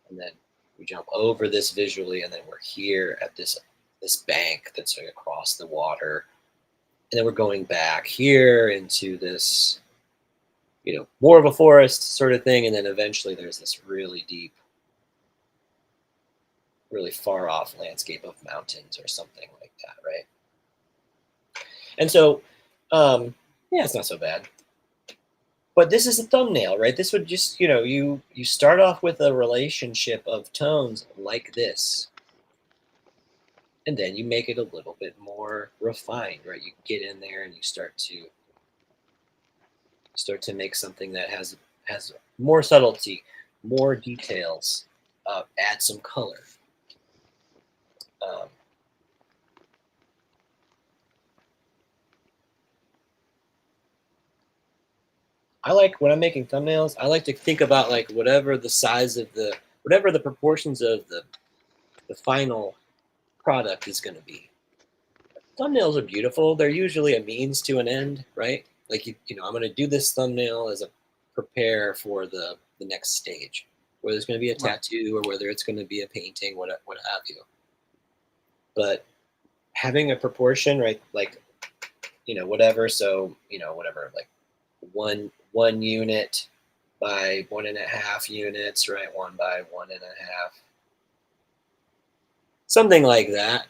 and then we jump over this visually, and then we're here at this bank that's like across the water, and then we're going back here into this, more of a forest sort of thing, and then eventually there's this really deep, really far off landscape of mountains or something like that, right? And so, yeah, it's not so bad. But this is a thumbnail, right? This would just, you start off with a relationship of tones like this, and then you make it a little bit more refined, right? You get in there and you start to make something that has more subtlety, more details, add some color. Um, I like when I'm making thumbnails, I like to think about like whatever the proportions of the final product is going to be. Thumbnails are beautiful. They're usually a means to an end, right? Like I'm going to do this thumbnail as a prepare for the next stage, whether it's going to be a Right. tattoo or whether it's going to be a painting, what have you. But having a proportion, right? Like whatever. So whatever, like one unit by 1.5 units, right? 1 by 1.5, something like that.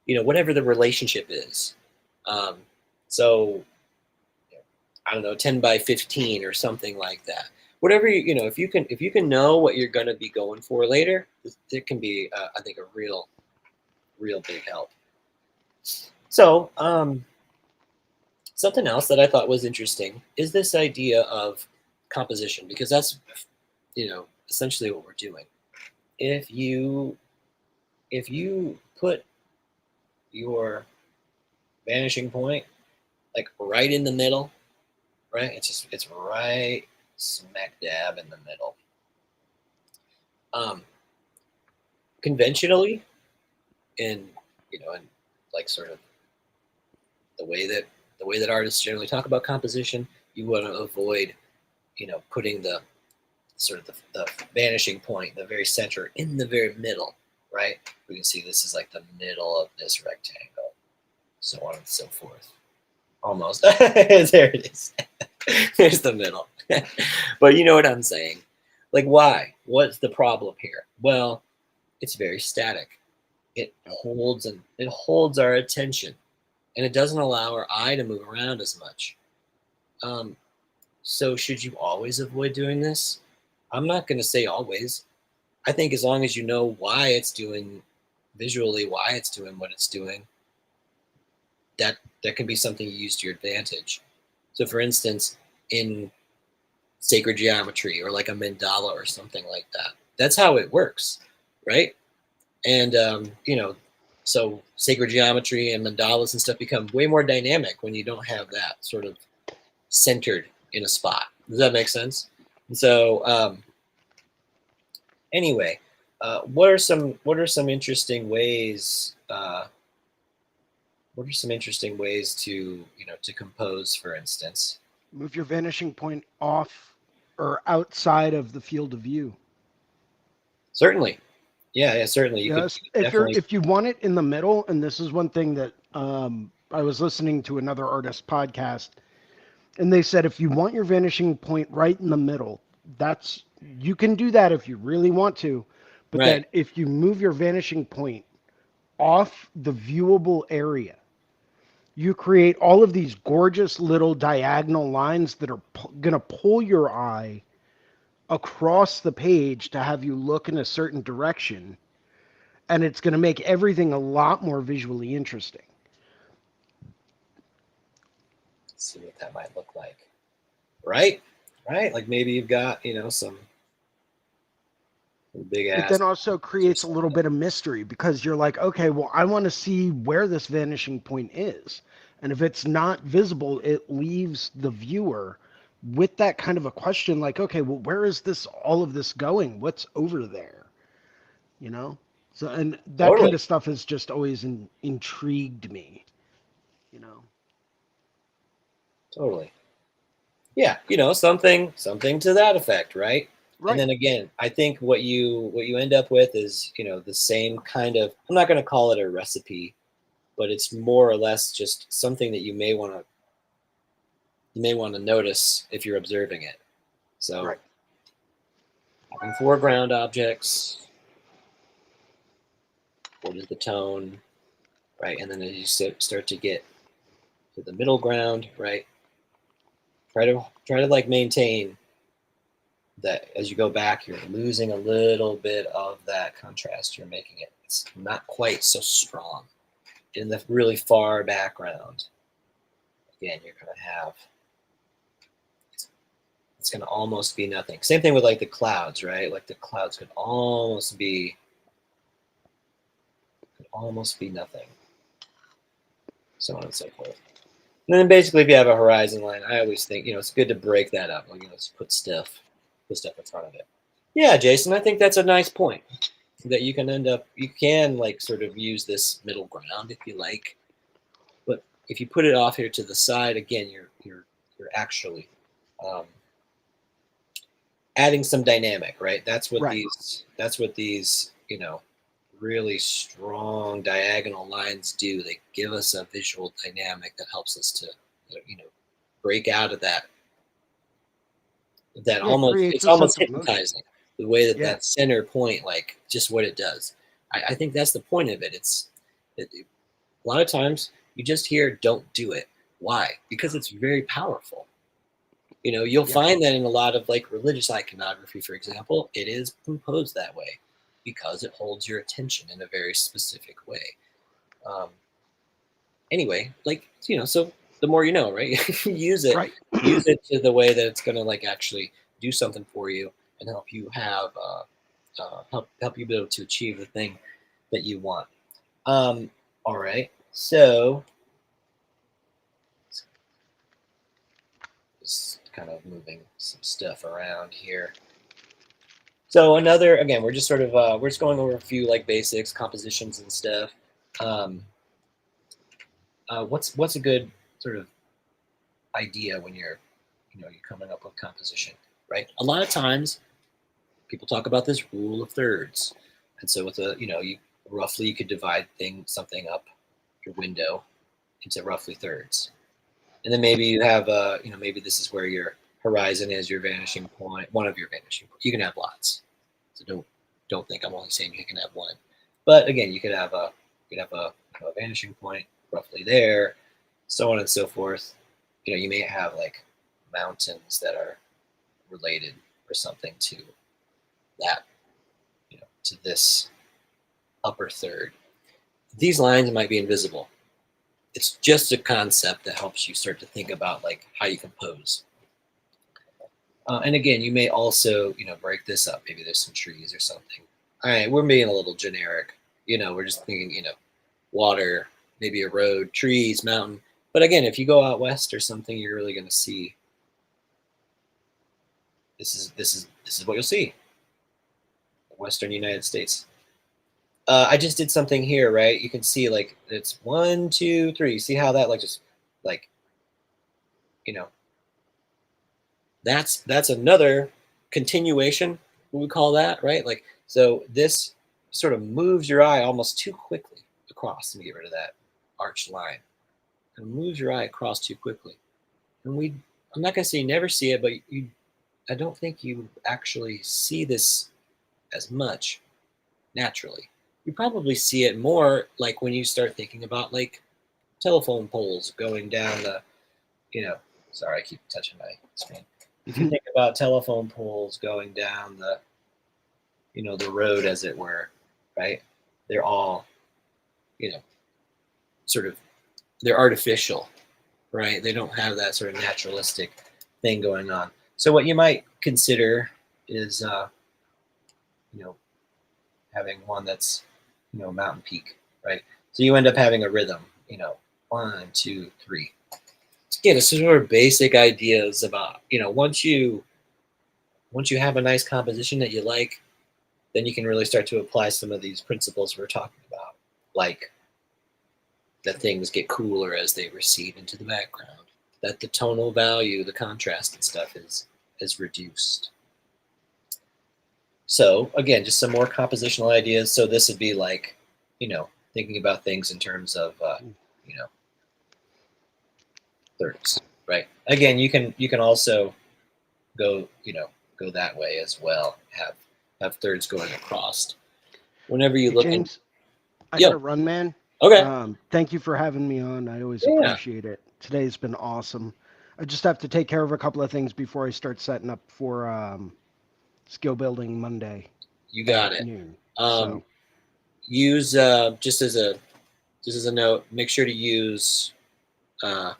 Whatever the relationship is. Um, so I don't know, 10 by 15 or something like that. Whatever if you can know what you're going to be going for later, it can be, I think, a real big help. So something else that I thought was interesting is this idea of composition, because that's essentially what we're doing. If you put your vanishing point like right in the middle, right? It's right smack dab in the middle. Conventionally, in in like sort of the way that artists generally talk about composition, you want to avoid putting the sort of the vanishing point, the very center, in the very middle, right? We can see this is like the middle of this rectangle, so on and so forth. Almost. There it is. There's the middle. But you know what I'm saying? Like, why? What's the problem here? Well, it's very static. It holds our attention, and it doesn't allow our eye to move around as much. So should you always avoid doing this? I'm not going to say always. I think as long as you know why it's doing visually, why it's doing what it's doing, that can be something you use to your advantage. So for instance, in sacred geometry or like a mandala or something like that, that's how it works, right? And so sacred geometry and mandalas and stuff become way more dynamic when you don't have that sort of centered in a spot. Does that make sense? And so anyway, what are some interesting ways? What are some interesting ways to to compose, for instance? Move your vanishing point off or outside of the field of view. Certainly, yeah, certainly. You could Yes, if you want it in the middle, and this is one thing that I was listening to another artist podcast, and they said if you want your vanishing point right in the middle, you can do that if you really want to, but right. then if you move your vanishing point off the viewable area, you create all of these gorgeous little diagonal lines that are going to pull your eye across the page to have you look in a certain direction, and it's going to make everything a lot more visually interesting. Let's see what that might look like. Right, like maybe you've got some big It ass. then also creates a little bit of mystery because you're like, okay, well, I want to see where this vanishing point is. And if it's not visible, it leaves the viewer with that kind of a question like, okay, well, where is all of this going? What's over there? You know? So, and that kind Totally. of stuff has just always intrigued me, you know? Totally. Yeah, something to that effect, right? And Right. then again, I think what you end up with is, the same kind of, I'm not going to call it a recipe, but it's more or less just something that you may want to notice if you're observing it. So Right. having foreground objects, what is the tone, right? And then as you start to get to the middle ground, right? Try to like maintain that as you go back, you're losing a little bit of that contrast. You're making it's not quite so strong. In the really far background, again, you're going to have, it's going to almost be nothing. Same thing with like the clouds, right? Like the clouds could almost be nothing. So on and so forth. And then basically, if you have a horizon line, I always think, it's good to break that up. Like, let's put stuff in front of it. Yeah, Jason, I think that's a nice point. That you can like sort of use this middle ground if you like, but if you put it off here to the side, again, you're actually adding some dynamic, right? That's what Right. these really strong diagonal lines do. They give us a visual dynamic that helps us to break out of that Yeah, it almost, creates it's a sense almost of motion. hypnotizing the way that Yeah. that center point, like just what it does. I think that's the point of it. A lot of times you just hear don't do it. Why? Because it's very powerful. You'll Yeah. find that in a lot of like religious iconography, for example, it is composed that way because it holds your attention in a very specific way. Anyway, like, so the more you know, right? use Right. it to the way that it's going to like actually do something for you and help you have help you be able to achieve the thing that you want. All right, so just kind of moving some stuff around here. So again, we're just sort of we're just going over a few like basics, compositions and stuff. What's a good sort of idea when you're coming up with composition? right? A lot of times people talk about this rule of thirds. And so with you could divide something up, your window, into roughly thirds. And then maybe you have maybe this is where your horizon is your vanishing point, one of your vanishing points. You can have lots. So don't think I'm only saying you can have one. But again, you could have a vanishing point roughly there, so on and so forth. You may have like mountains that are related or something to that, to this upper third. These lines might be invisible. It's just a concept that helps you start to think about like how you compose. And again, you may also, break this up. Maybe there's some trees or something. All right, we're being a little generic. We're just thinking, water, maybe a road, trees, mountain. But again, if you go out west or something, you're really going to see. This is what you'll see. Western United States. I just did something here, right? You can see like it's 1, 2, 3. See how that like just like, that's another continuation. What we call that, right? Like, so this sort of moves your eye almost too quickly across. Let me get rid of that arched line. It moves your eye across too quickly. And I'm not gonna say you never see it, but I don't think you actually see this as much naturally. You probably see it more like when you start thinking about like telephone poles going down the, sorry, I keep touching my screen. If you think about telephone poles going down the, the road, as it were, right? They're all, sort of, they're artificial, right? They don't have that sort of naturalistic thing going on. So what you might consider is, having one that's, mountain peak, right? So you end up having a rhythm, 1, 2, 3. Again, it's sort of basic ideas about, once you have a nice composition that you like, then you can really start to apply some of these principles we're talking about, like that things get cooler as they recede into the background, that the tonal value, the contrast and stuff is reduced. So again, just some more compositional ideas. So this would be like, thinking about things in terms of, thirds, right? Again, you can also go, go that way as well. Have thirds going across. Whenever you Hey, look in, James, I got yeah, to run, man. okay, Thank you for having me on. I always yeah, appreciate it. Today's been awesome. I just have to take care of a couple of things before I start setting up for skill building Monday you got at it. noon. Um, So use just as a note, make sure to use uh,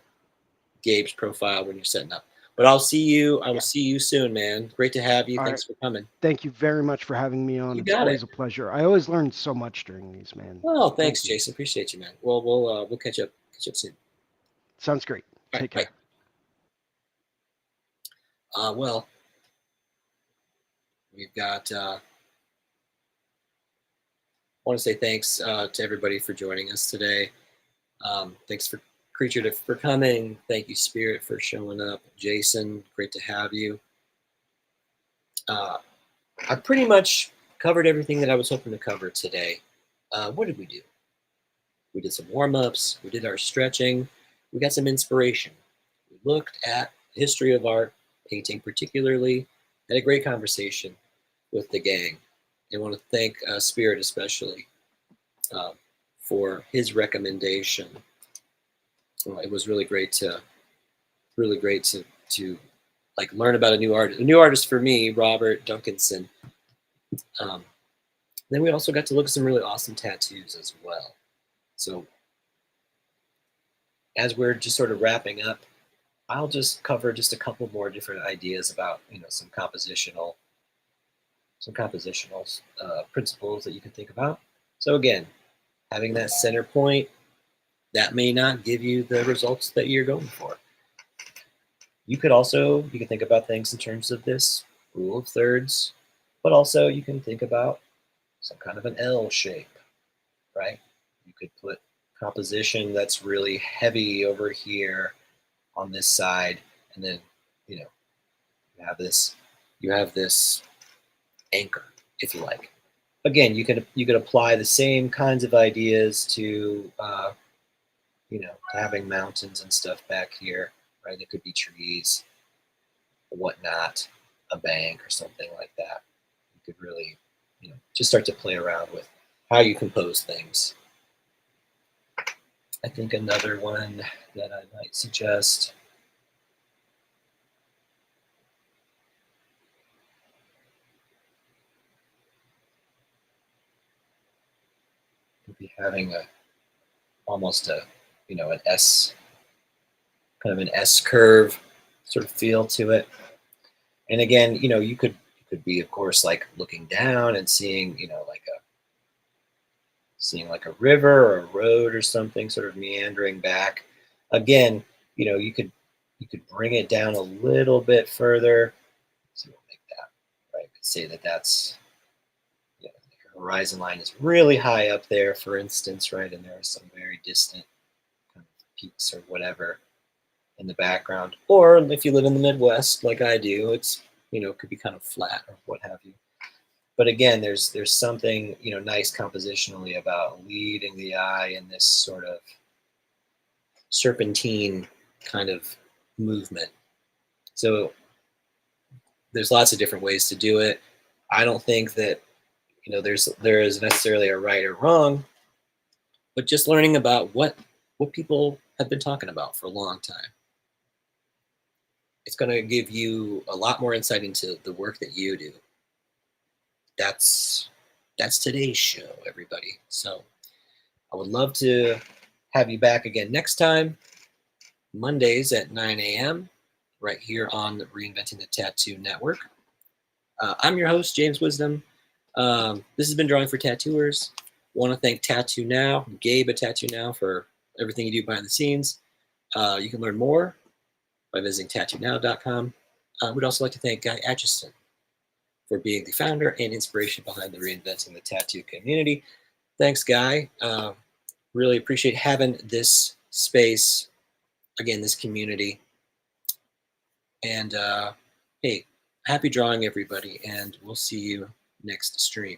Gabe's profile when you're setting up. But I'll see you. I will yeah. see you soon, man. Great to have you. All right. Thanks for coming. Thank you very much for having me on. You It's got it. always a pleasure. I always learn so much during these, man. Well, thanks, Thank you. Jason. Appreciate you, man. Well, we'll catch up soon. Sounds great. All right, Take care. bye. Well, we've got. I want to say thanks to everybody for joining us today. Thanks for Creature for coming. Thank you, Spirit, for showing up. Jason, great to have you. I pretty much covered everything that I was hoping to cover today. What did we do? We did some warm-ups. We did our stretching. We got some inspiration. We looked at the history of art, painting particularly. Had a great conversation with the gang. I want to thank Spirit especially uh, for his recommendation. It was really great to like learn about a new artist for me, Robert Duncanson. Um, then we also got to look at some really awesome tattoos as well. So as we're just sort of wrapping up, I'll just cover just a couple more different ideas about some compositional principles that you can think about. So again, having that center point, that may not give you the results that you're going for. You can think about things in terms of this rule of thirds, but also you can think about some kind of an L shape, right? You could put composition that's really heavy over here on this side, and then you have this you have this anchor, if you like. Again, you could apply the same kinds of ideas to you know, to having mountains and stuff back here, right? There could be trees, whatnot, a bank or something like that. You could really, you know, just start to play around with how you compose things. I think another one that I might suggest would be having a almost a, you know, an S, kind of an S curve sort of feel to it. And again, you know, you could be, of course, like looking down and seeing, you know, seeing like a river or a road or something sort of meandering back. Again, you know, you could bring it down a little bit further. So we'll make that, right? Could say that that's, you know, the horizon line is really high up there, for instance, right? And there are some very distant kind of peaks or whatever in the background. Or if you live in the Midwest, like I do, it's, you know, it could be kind of flat or what have you. But again, there's something, you know, nice compositionally about leading the eye in this sort of serpentine kind of movement. So there's lots of different ways to do it. I don't think that, you know, there is necessarily a right or wrong, but just learning about what people have been talking about for a long time. It's going to give you a lot more insight into the work that you do. That's today's show, everybody. So I would love to have you back again next time, Mondays at 9 a.m., right here on the Reinventing the Tattoo Network. I'm your host, James Wisdom. This has been Drawing for Tattooers. Want to thank Tattoo Now, Gabe at Tattoo Now, for everything you do behind the scenes. You can learn more by visiting tattoonow.com. I would also like to thank Guy Atchison for being the founder and inspiration behind the Reinventing the Tattoo community. Thanks, Guy. Really appreciate having this space, again, this community. And hey, happy drawing, everybody, and we'll see you next stream.